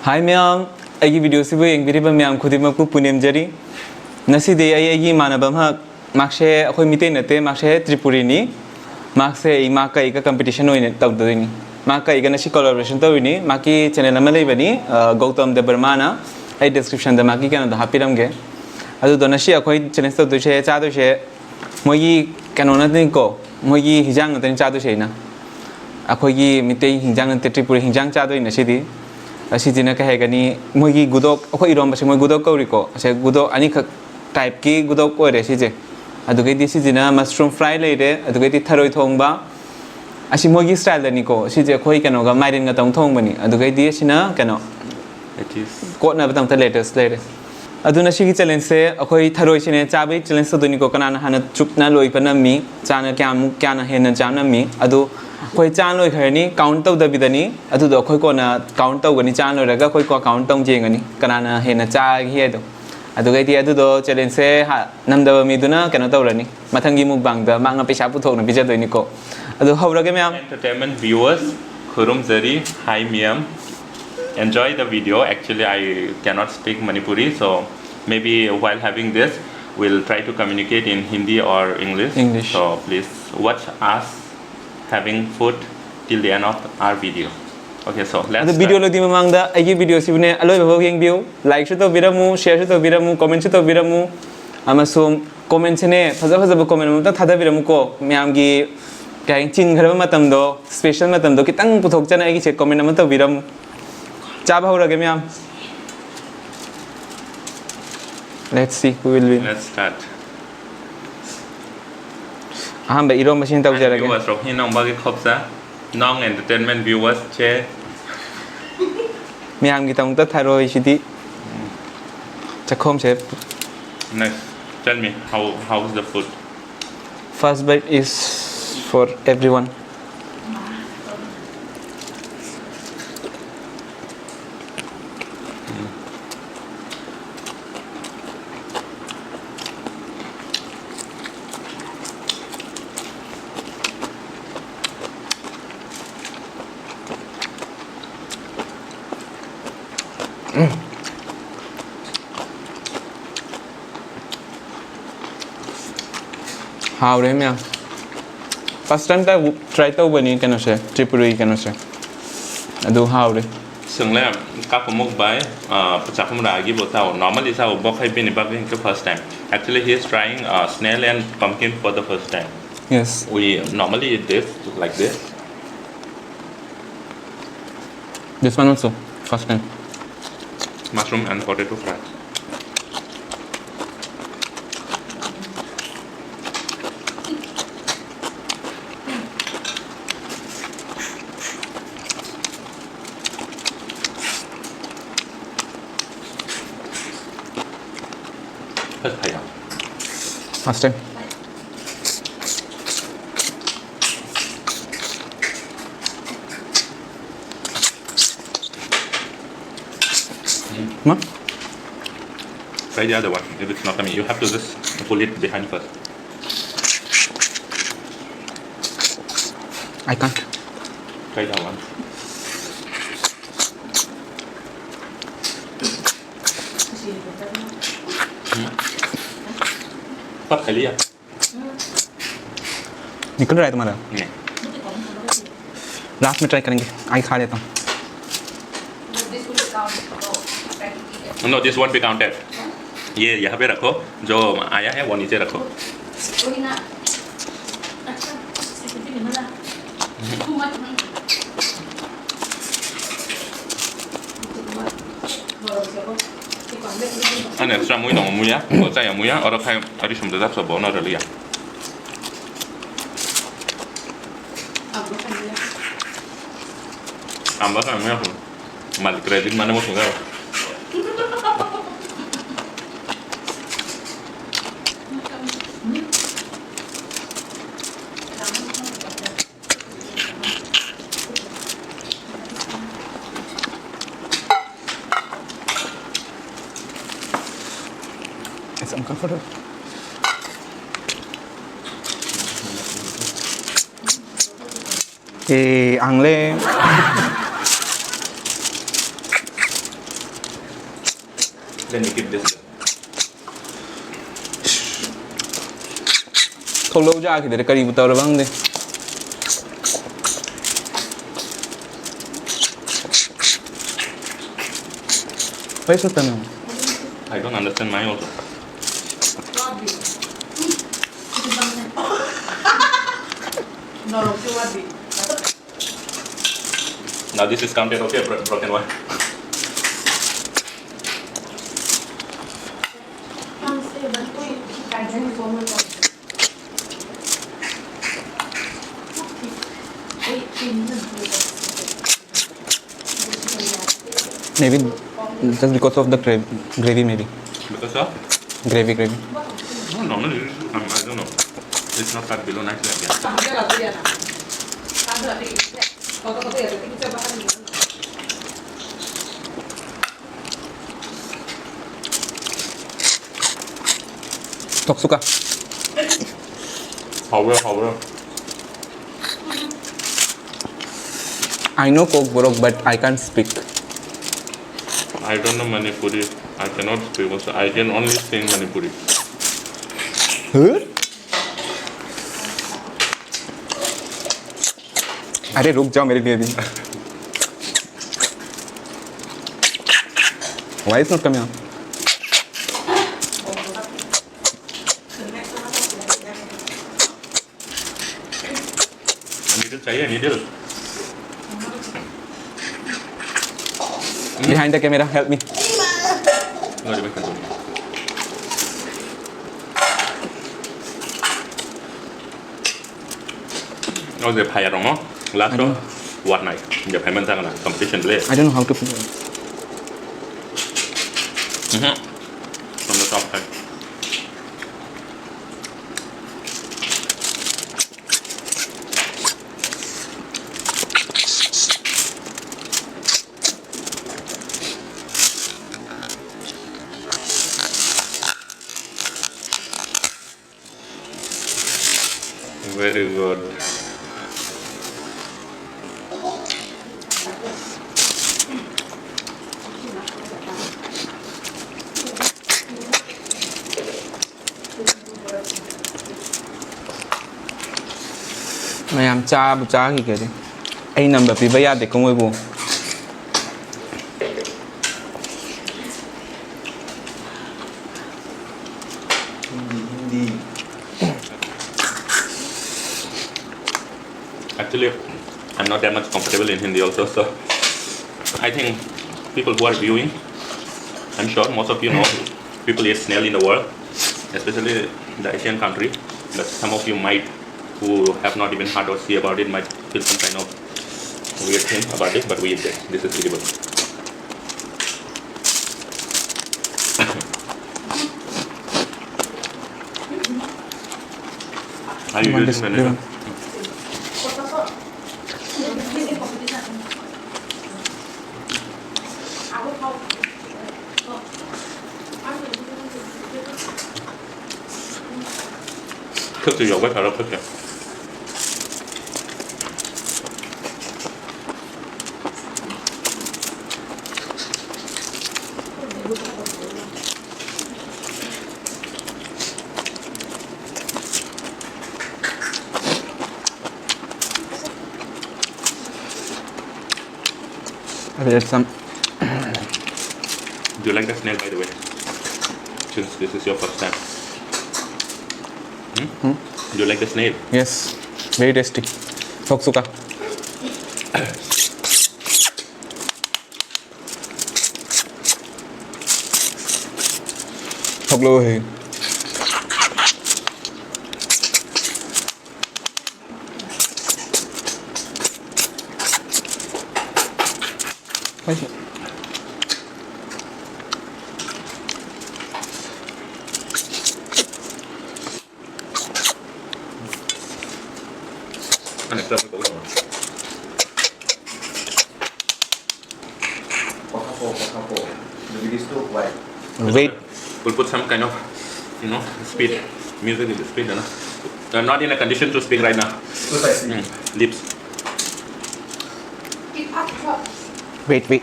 Hi ma'am, I video si bu yang biri ba ma'am khudi ma ku punem jari. Nasi de ai manabam ha makshe khoi mite nate makshe Tripuri ni makshe I maka ika competition hoine tawd ni. Maka ika nasi collaboration tawini maki channel ama leibani Gautam de Burmana ai description da maki kana da hapiramge. Adu do nasi akhoi challenge tawd she cha do she mogi kanona ni ko mogi hijang na cha do she na. Akhoi gi mite hijang na Tripuri hijang cha do ni nasi di asijina ka hegani mogi gudok akhoi irom ba se moi gudok ko riko se gudok ani khak type ki gudok ko re sije adugai di sijina mushroom fry le re adugai di tharoi thongba asi mogi style da ni ko sije khoi kano ga mairin ga tong thong bani adugai di sina kano It is ko na batang ta latest le re aduna sigi challenge se akhoi tharoi sine chabai challenge so duni ko kana hana chupna loi panami chana kyam kyana hena chana mi adu khoi chan loi kharni count tau da bidani adu do khoi ko na count tau gani chan loi raga khoi ko count tong jengani kana na hena cha hi do adugai di adu do challenge se ha namda mi duna kana tawrani mathangi mukbang da manga pesa puthok na bija doini ko adu hawraga ma'am entertainment viewers Khurum Zari hi ma'am enjoy the video actually I cannot speak Manipuri so maybe while having this we'll try to communicate in Hindi or English so please watch us having food till the end of our video okay so let's the video lo di mamangda ai video sibne aloi babo yeng view like shu to biramu share shu to biramu comment shu to biramu amasum comment ne phaja phaja comment mu ta thada biramu ko myam gi kai chin khara matam do special matam do kitang puthok chana ai gi che comment am to biramu cha ba hora ge myam let's see who will win let's start aham ba irom machine tau jara ge viewers ro hin nong ba gi khop sa non entertainment viewers che myam gi tong ta tharoi sidi chakhom che next tell me how is the food first bite is for everyone how đấy mẹ first time ta try tàu bên này cái nó sẽ Tripuri cái nó sẽ adu how đấyซึ่งแล้วกับผมมุกไปจากผมได้กี่บทเท่า normally เท่าบอกให้เป็นแบบนี้ก็ first time actually he is trying snail and pumpkin for the first time yes we normally eat this like this one also first time mushroom and potato fry first time Ma? try the other one if it's not coming you have to just pull it behind first I can't try that one bắt khai lia निकल रहा है तुम्हारा नहीं last में try करेंगे आई खा लेता हूँ no this won't be counted ये यहाँ पे रखो जो आया है वो नीचे रखो anh extra muối đồng muối á có trái muối á ở đó khai ở đi xong rồi đắp sờ bò nó rồi liền ambas kan muối không mal credit mana mau tinggal it's uncomfortable ang lên Let me keep this. Không lâu ra thì để cái gì một tàu là băng đi. Where's the tunnel? I don't understand mine also. Now this is counted, okay, broken one. Maybe just because of the gravy maybe. Because of? Gravy. No, normally, I don't know. It's not cut below nicely again. Tok suka. However. I know Coke Borok, but I can't speak. I don't know Manipuri. I cannot speak also. I can only sing Manipuri. अरे रुक जाओ मेरे लिए भी. Why is not coming out? Needle चाहिए needle. Behind the camera, help me. No, you can do it. Oh, the pie wrong, no? Last one, what night? The payment is competition play. I don't know how to play. From the top side. Very good. मैं हम चाह ही कह रहे. ऐ number पे भैया देखो मैं वो. Actually, I'm not that much comfortable in Hindi also, so I think people who are viewing, I'm sure most of you know people eat snail in the world, especially the Asian country, but some of you might, who have not even heard or see about it, might feel some kind of weird thing about it, but we eat it. This is edible. Are you using vinegar? Thức thì dầu với thợ thức kìa. I will add some. Do you like the snail, by the way? Since this is your first time. Do you like the snail? Yes, very tasty. Tok suka. Tok lo है. An extra pickle. The video is too quiet. Wait. We'll put some kind of, speed. Music with the speed. They're not in a condition to speak right now. Precisely. Lips. Wait.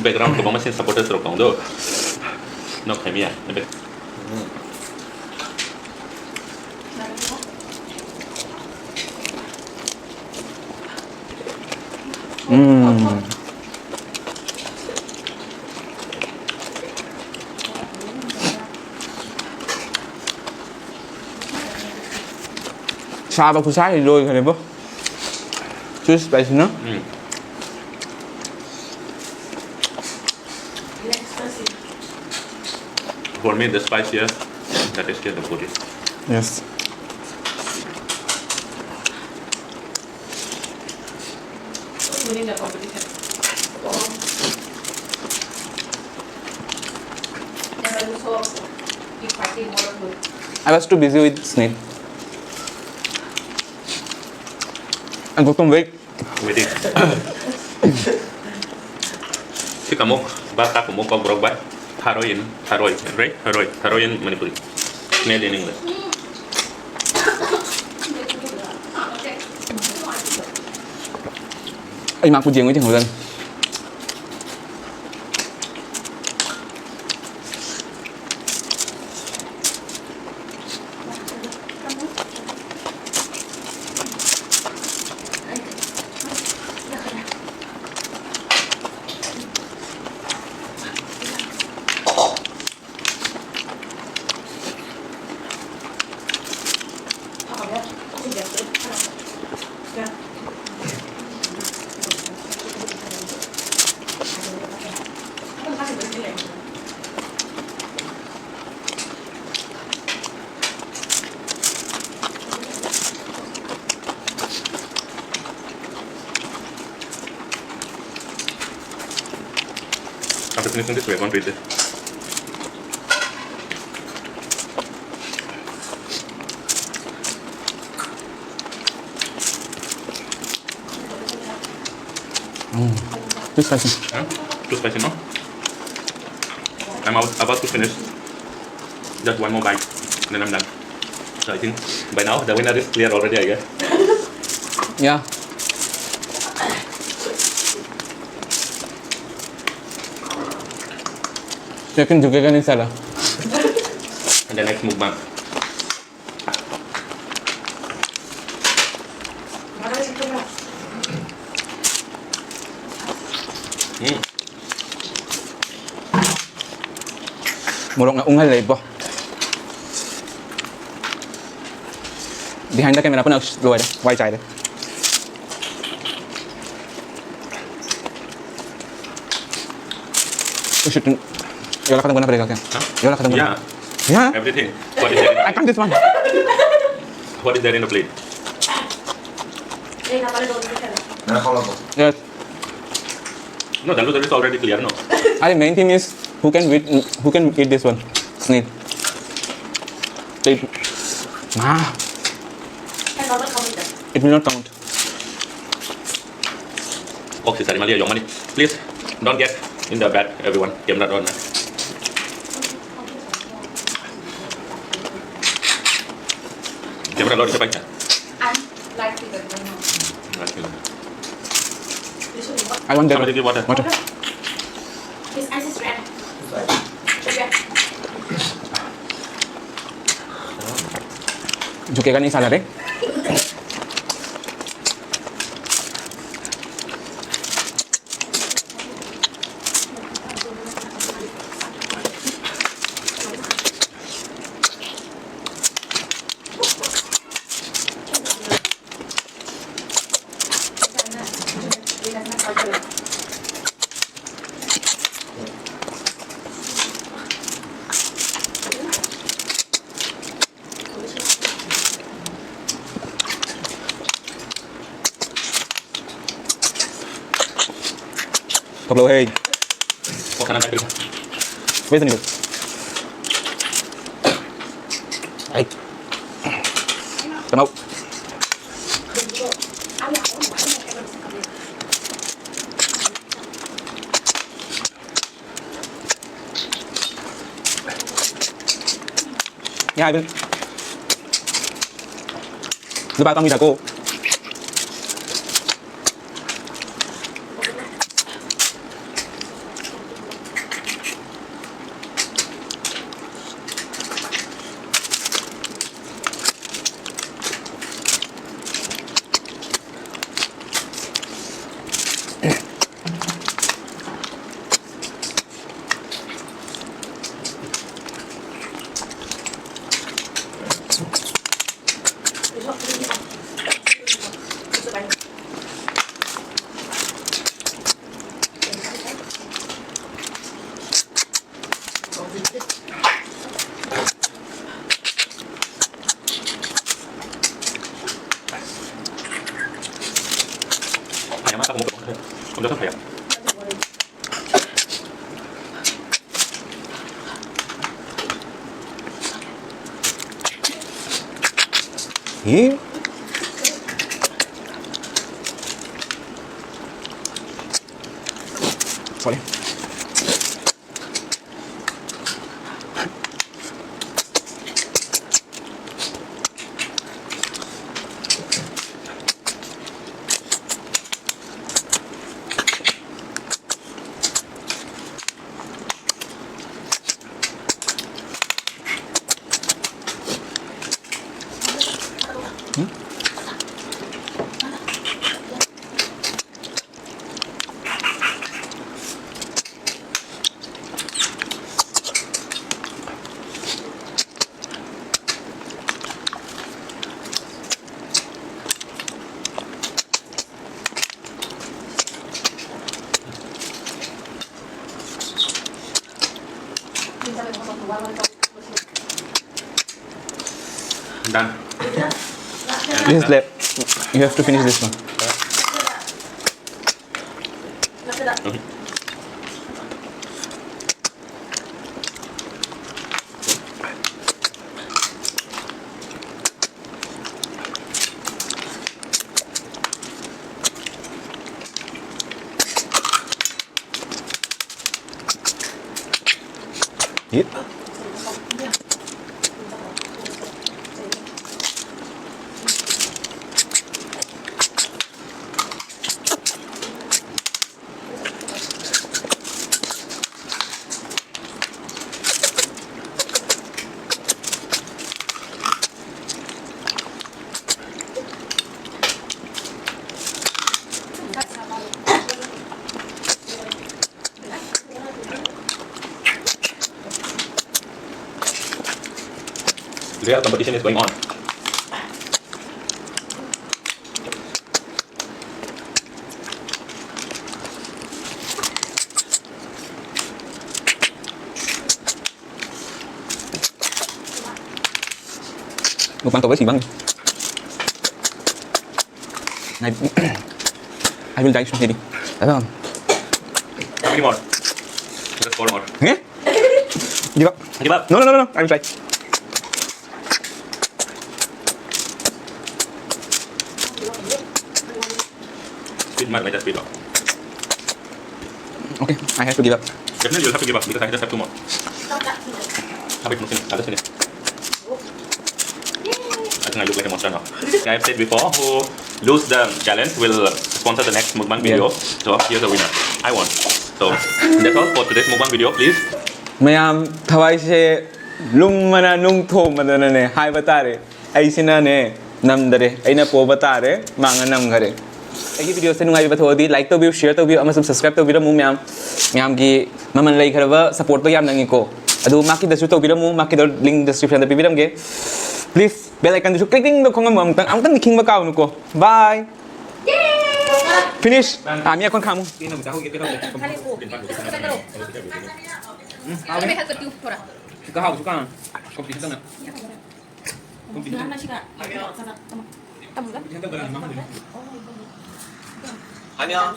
Background ko ba masin supporters ro kong do. no khamiya maybe Chà và củ sai thì rồi cái này bố. Too spicy no? for me the spicier the tastier the food is Yes. winning the competition. And also, keep fighting more food. I was too busy with Snail. Anh cũng không biết. waiting si kamu baka kamu ko brok ba heroin right heroin Manipuri Snail in English Anh mặc một giếng với chừng một lần. after finishing this we are going to eat this Too spicy. huh? Too spicy no I'm about to finish just one more bite then I'm done so I think by now the winner is clear already I guess Yeah. Chicken juga kan ini salah. and the next mukbang Murok na ungal po. Behind the camera pun harus keluar dah. White side. Oh shit. Yola kata guna mereka kan? Yola kata guna. yeah Yeah. everything what is there I can't this one. what is there in the plate Nah, kalau bos. Yes. no the loser is already clear no I main thing is who can eat this one? Snail. Ah, it will not count. oh si Sari Malia your money please don't get in the bed everyone camera on camera siapa aja Like it right now. I want that. Somebody give water. Water. His eyes is red. Juga kan ini salah deh. Tộc lộ hề. What can I do? Wait a minute. Đấy. Come out. Nha hai bên. Giúp ba tao mi chào cô. Ayam apa kamu? Kamu dah sayang. Ih. Sorry. Done. This is left. You have to finish this one. Yep. Real competition is going on. Mukbang to với xì băng. Này, I will die maybe. Đấy không? How many more? Just 4 more. Nghe? Give up. Give up. No, no, no, no. I will try. Speed mad, like that speed up. Okay, I have to give up. Definitely you'll have to give up because I just have 2 more. Have it, Muslim. I'll just finish. I think I look like a monster now. I've said before, who lose the challenge will sponsor the next mukbang video. So here's the winner. I won. So that's all for today's mukbang video. Please. Mayam thawai se lum mana nung tho madana ne hai batare. Aisina ne nam dare. Aina po batare manga nam ghare. Ai video se nungai bathodi like to view share to view amasum subscribe to view mu myam myam gi maman lai kharwa support to yam nangi ko. Adu maki dasu to view mu maki do link description da pibiram ge. Please bell icon dasu clicking do khong am tang ang king ba kaw nu ko. Bye. Finish. Ami akon kamu. Kami hagkat yung pura. Suka hau suka. Kopi kita na. Gimana sih kak? Kamu kan? Hanya